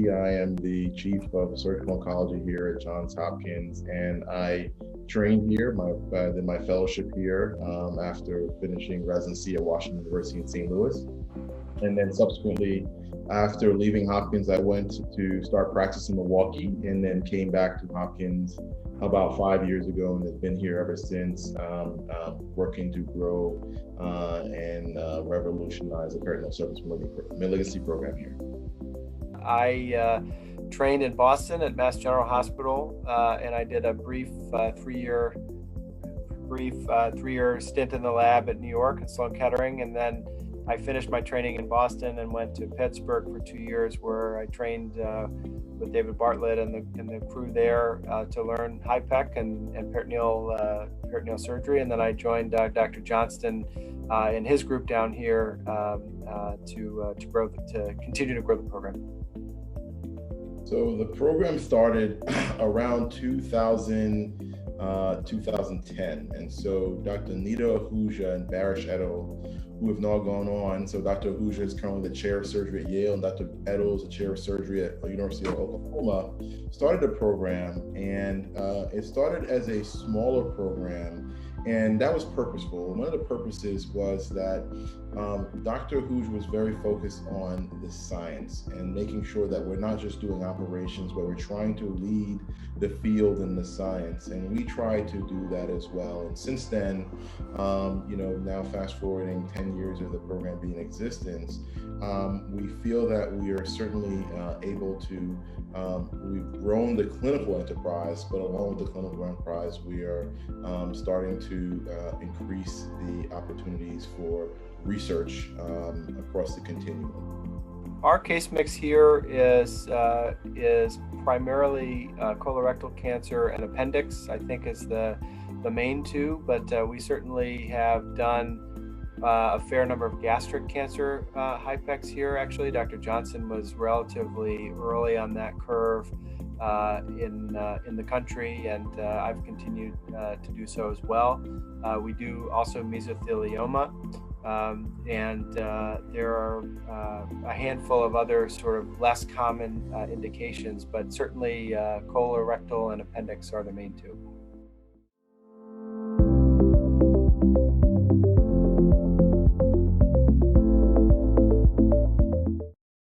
Currently, I am the Chief of Surgical Oncology here at Johns Hopkins, and I trained here, did my fellowship here after finishing residency at Washington University in St. Louis. And then subsequently, after leaving Hopkins, I went to start practice in Milwaukee and then came back to Hopkins about 5 years ago and have been here ever since, working to grow and revolutionize the peritoneal surface malignancy program here. I trained in Boston at Mass General Hospital, and I did a brief three-year stint in the lab at New York and Sloan Kettering, and then I finished my training in Boston and went to Pittsburgh for 2 years, where I trained with David Bartlett and the crew there to learn Hipec and peritoneal surgery, and then I joined Dr. Johnston in his group down here to continue to grow the program. So the program started around 2010. And so Dr. Nita Ahuja and Barish et al., who have now gone on. So Dr. Ahuja is currently the chair of surgery at Yale, and Dr. et al. Is the chair of surgery at the University of Oklahoma, started the program. And it started as a smaller program, and that was purposeful. One of the purposes was that Dr. Ahuja was very focused on the science and making sure that we're not just doing operations, but we're trying to lead the field in the science. And we try to do that as well. And since then, now fast forwarding 10 years of the program being in existence, we feel that we are certainly able to, we've grown the clinical enterprise, but along with the clinical enterprise, we are starting to increase the opportunities for research across the continuum. Our case mix here is primarily colorectal cancer and appendix, I think, is the main two, but we certainly have done a fair number of gastric cancer Hipecs here. Actually, Dr. Johnston was relatively early on that curve in the country, and I've continued to do so as well. We do also mesothelioma, and there are a handful of other sort of less common indications, but certainly colorectal and appendix are the main two.